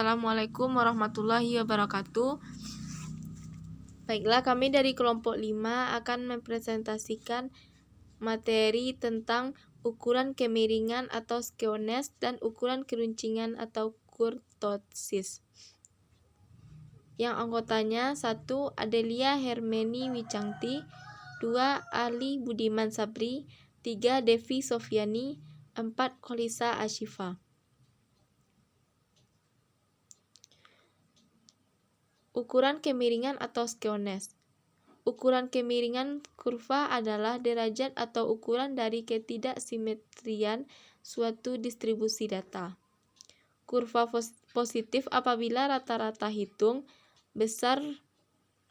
Assalamualaikum warahmatullahi wabarakatuh. Baiklah, kami dari kelompok 5 akan mempresentasikan materi tentang ukuran kemiringan atau skewness dan ukuran keruncingan atau kurtosis. Yang anggotanya 1. Adelia Hermeni Wicangti, 2. Ali Budiman Sabri, 3. Devi Sofiani, 4. Kolisa Ashifa. Ukuran kemiringan atau skewness. Ukuran kemiringan kurva adalah derajat atau ukuran dari ketidaksimetrian suatu distribusi data. Kurva positif apabila rata-rata hitung besar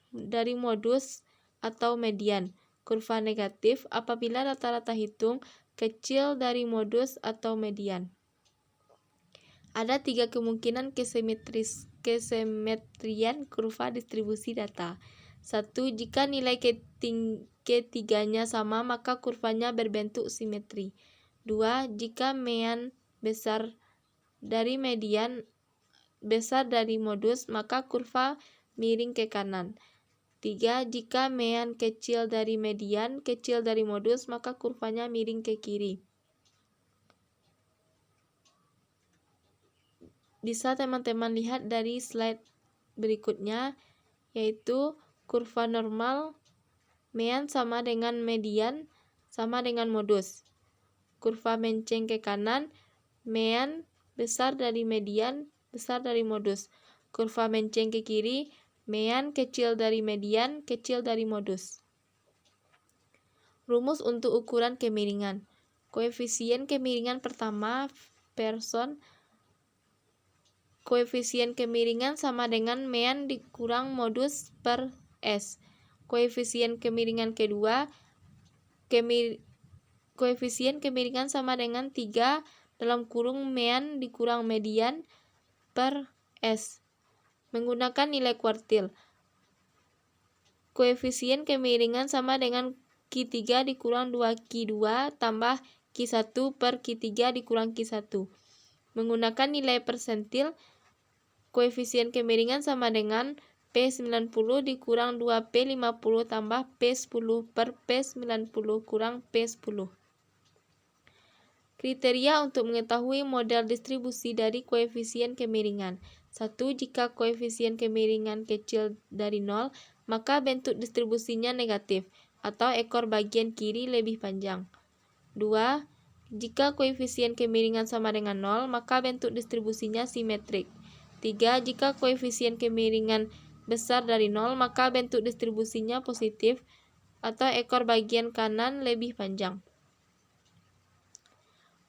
dari modus atau median. Kurva negatif apabila rata-rata hitung kecil dari modus atau median. Ada 3 kemungkinan kesemetrian kurva distribusi data. 1. Jika nilai ketiganya sama, maka kurvanya berbentuk simetri. 2. Jika mean besar dari median besar dari modus, maka kurva miring ke kanan. 3. Jika mean kecil dari median kecil dari modus, maka kurvanya miring ke kiri. Bisa teman-teman lihat dari slide berikutnya, yaitu kurva normal, mean sama dengan median sama dengan modus. Kurva menceng ke kanan, mean besar dari median besar dari modus. Kurva menceng ke kiri, mean kecil dari median kecil dari modus. Rumus untuk ukuran kemiringan. Koefisien kemiringan pertama koefisien kemiringan sama dengan mean dikurang modus per S. Koefisien kemiringan kedua, koefisien kemiringan sama dengan 3 dalam kurung mean dikurang median per S. Menggunakan nilai kuartil. Koefisien kemiringan sama dengan Q3 dikurang 2Q2 tambah Q1 per Q3 dikurang Q1. Menggunakan nilai persentil, koefisien kemiringan sama dengan P90 dikurang 2P50 tambah P10 per P90 kurang P10. Kriteria untuk mengetahui model distribusi dari koefisien kemiringan. 1. Jika koefisien kemiringan kecil dari 0, maka bentuk distribusinya negatif, atau ekor bagian kiri lebih panjang. 2. Jika koefisien kemiringan sama dengan 0, maka bentuk distribusinya simetrik. 3. Jika koefisien kemiringan besar dari 0, maka bentuk distribusinya positif, atau ekor bagian kanan lebih panjang.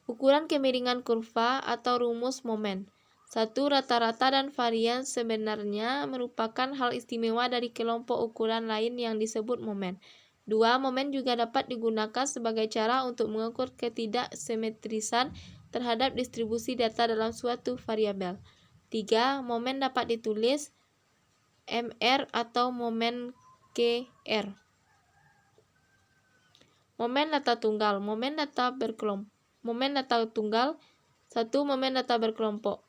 Ukuran kemiringan kurva atau rumus momen. 1. Rata-rata dan varian sebenarnya merupakan hal istimewa dari kelompok ukuran lain yang disebut momen. 2. Momen juga dapat digunakan sebagai cara untuk mengukur ketidaksimetrisan terhadap distribusi data dalam suatu variabel. 3. Momen dapat ditulis MR atau momen KR. Momen data tunggal, momen data berkelompok. Momen data tunggal. 1. Momen data berkelompok.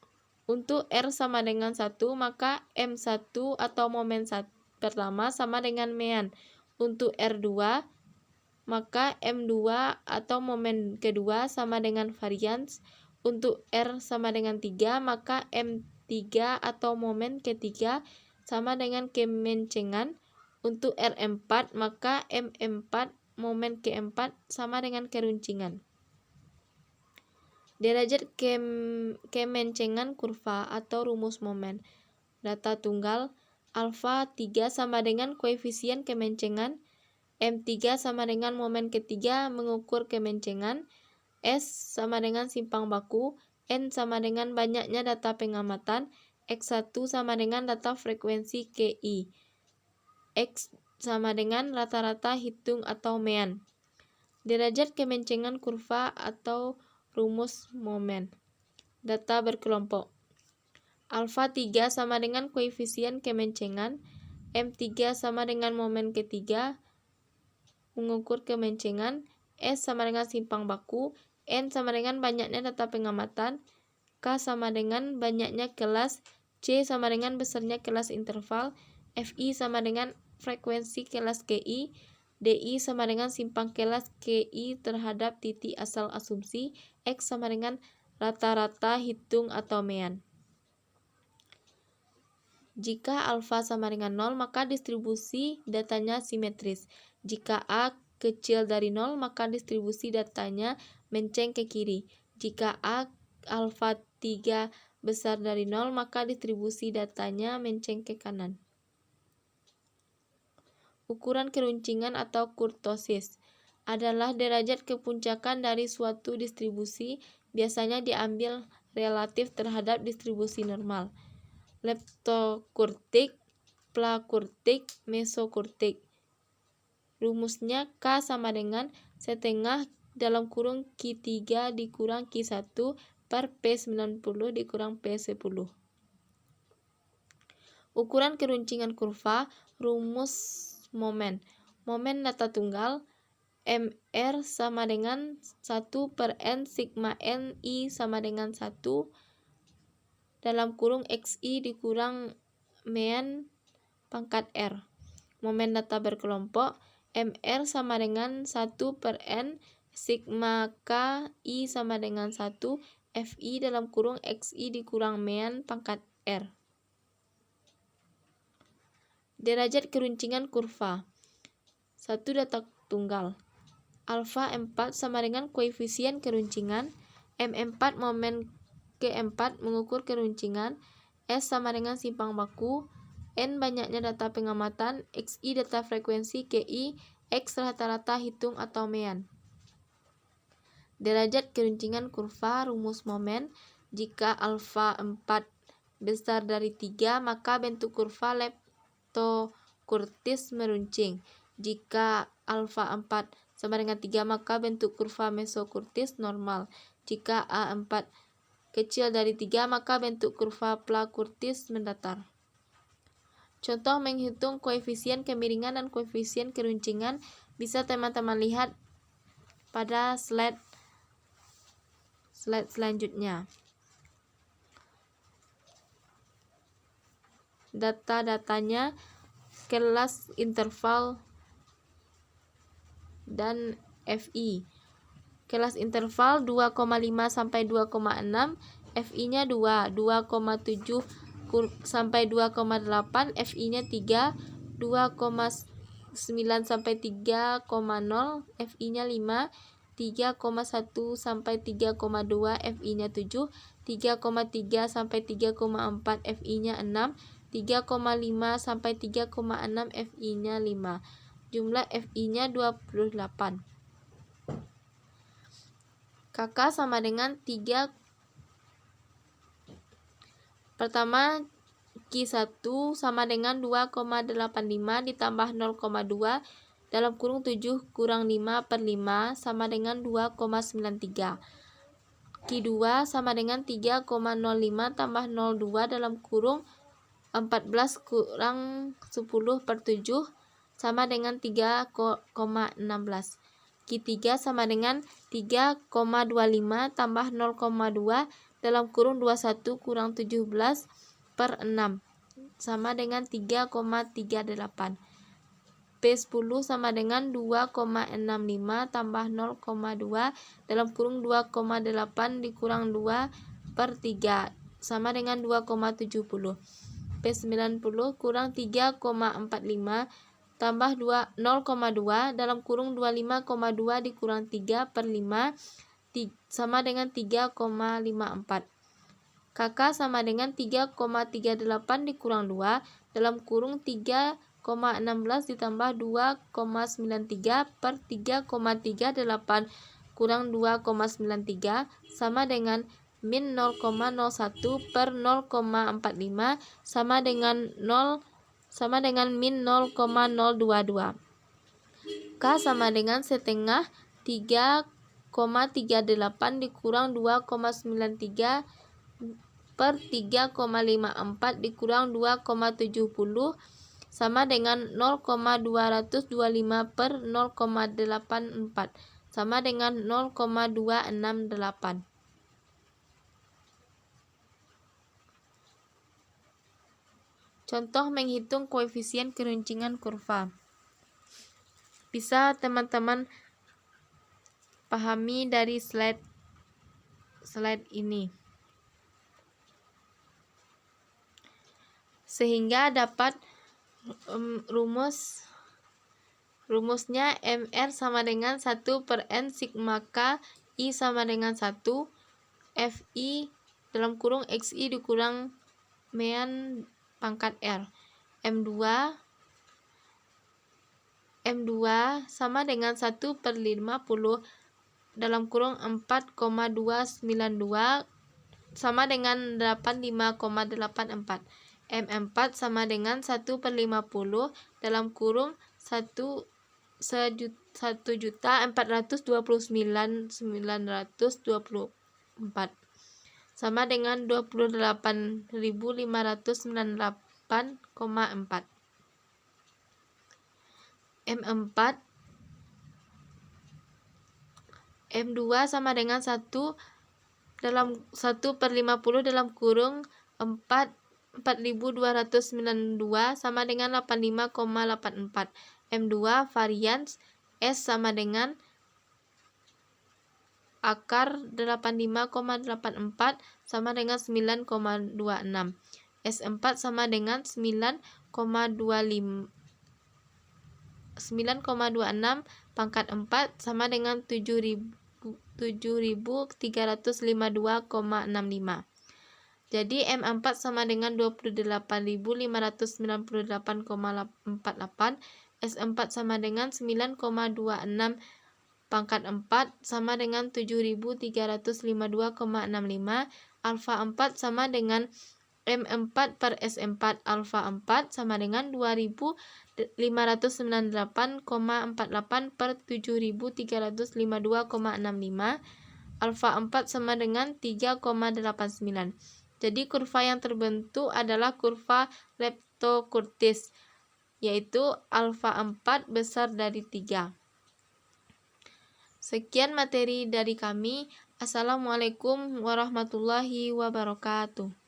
Untuk R sama dengan 1, maka M1 atau momen pertama sama dengan mean. Untuk R2, maka M2 atau momen kedua sama dengan varians. Untuk R sama dengan 3, maka M3 atau momen ketiga sama dengan kemencengan. Untuk R4, maka M4 momen keempat sama dengan keruncingan. Derajat kemencengan kurva atau rumus momen. Data tunggal, alfa 3 sama dengan koefisien kemencengan, M3 sama dengan momen ketiga mengukur kemencengan, S sama dengan simpang baku, N sama dengan banyaknya data pengamatan, X1 sama dengan data frekuensi KI, X sama dengan rata-rata hitung atau mean. Derajat kemencengan kurva atau rumus momen. Data berkelompok. Alfa 3 sama dengan koefisien kemencengan, M3 sama dengan momen ketiga mengukur kemencengan, S sama dengan simpang baku, N sama dengan banyaknya data pengamatan, K sama dengan banyaknya kelas C sama dengan besarnya kelas interval, Fi sama dengan frekuensi kelas Ki, Di sama dengan simpang kelas Ki terhadap titik asal asumsi, X sama dengan rata-rata hitung atau mean. Jika alfa sama dengan 0, maka distribusi datanya simetris. Jika A kecil dari 0, maka distribusi datanya menceng ke kiri. Jika A alfa 3 besar dari 0, maka distribusi datanya menceng ke kanan. Ukuran keruncingan atau kurtosis adalah derajat kepuncakan dari suatu distribusi, biasanya diambil relatif terhadap distribusi normal. Leptokurtik, plakurtik, mesokurtik. Rumusnya K sama dengan setengah dalam kurung Q3 dikurang Q1 per P90 dikurang P10. Ukuran keruncingan kurva, rumus momen. Momen data tunggal MR sama dengan 1 per N sigma N I sama dengan 1 dalam kurung XI dikurang mean pangkat R. Momen data berkelompok MR sama dengan 1 per N sigma K I sama dengan 1 Fi dalam kurung XI dikurang mean pangkat R. Derajat keruncingan kurva. 1 data tunggal. Alfa 4 sama dengan koefisien keruncingan, M4 momen ke-4 mengukur keruncingan, S sama dengan simpang baku, N banyaknya data pengamatan, Xi data frekuensi, Ki, X rata-rata hitung atau mean. Derajat keruncingan kurva, rumus momen. Jika alfa 4 besar dari 3, maka bentuk kurva leptokurtis meruncing. Jika alfa 4 sama dengan 3, maka bentuk kurva mesokurtis normal. Jika A4 kecil dari 3, maka bentuk kurva plakurtis mendatar. Contoh menghitung koefisien kemiringan dan koefisien keruncingan bisa teman-teman lihat pada slide selanjutnya. Data-datanya, kelas interval dan Fi. Kelas interval 2,5 sampai 2,6, Fi-nya 2, 2,7 sampai 2,8, Fi-nya 3, 2,9 sampai 3,0, Fi-nya 5, 3,1 sampai 3,2, Fi-nya 7, 3,3 sampai 3,4, Fi-nya 6, 3,5 sampai 3,6, Fi-nya 5. Jumlah Fi-nya 28. KK sama dengan 3. Pertama, Q1 sama dengan 2,85 ditambah 0,2 dalam kurung 7 kurang 5 per 5 sama dengan 2,93. Q2 sama dengan 3,05 tambah 0,2 dalam kurung 14 kurang 10 per 7 sama dengan 3,16. Q3 sama dengan 3,25 tambah 0,2 dalam kurung 21 kurang 17 per 6 sama dengan 3,38. P10 sama dengan 2,65 tambah 0,2 dalam kurung 2,8 dikurang 2 per 3 sama dengan 2,70. P90 kurang 3,45 tambah 0,2 dalam kurung 25,2 dikurang 3 per 5 sama dengan 3,54. KK sama dengan 3,38 dikurang 2 dalam kurung 3,16 ditambah 2,93 per 3,38 kurang 2,93 sama dengan min 0,01 per 0,45 sama dengan min 0,022. K sama dengan setengah 3,38 dikurang 2,93 per 3,54 dikurang 2,70 sama dengan 0,225 per 0,84 sama dengan 0,268. Contoh menghitung koefisien keruncingan kurva. Bisa teman-teman pahami dari slide ini. Sehingga dapat rumusnya MR sama dengan 1/N sigma K I sama dengan 1 FI dalam kurung XI dikurang mean pangkat R. M2 sama dengan 1/50 dalam kurung 4,292 sama dengan 85,84. M4 sama dengan 1/50 dalam kurung 1.429.924 sama dengan 28.598,4. M2 sama dengan 1/50 dalam kurung 4.292 sama dengan 85,84. M2 varians S sama dengan akar 85,84 sama dengan 9,26. S4 sama dengan 9,26 pangkat 4 sama dengan 7.352,65. Jadi M4 sama dengan 28.598,48. S4 sama dengan 9,26 pangkat 4 sama dengan 7.352,65. Alfa 4 sama dengan M4 per S4. Alfa 4 sama dengan 2.598,48 per 7.352,65. Alfa 4 sama dengan 3,89. Jadi kurva yang terbentuk adalah kurva Lepto-Curtis, yaitu alfa 4 besar dari 3. Sekian materi dari kami. Assalamualaikum warahmatullahi wabarakatuh.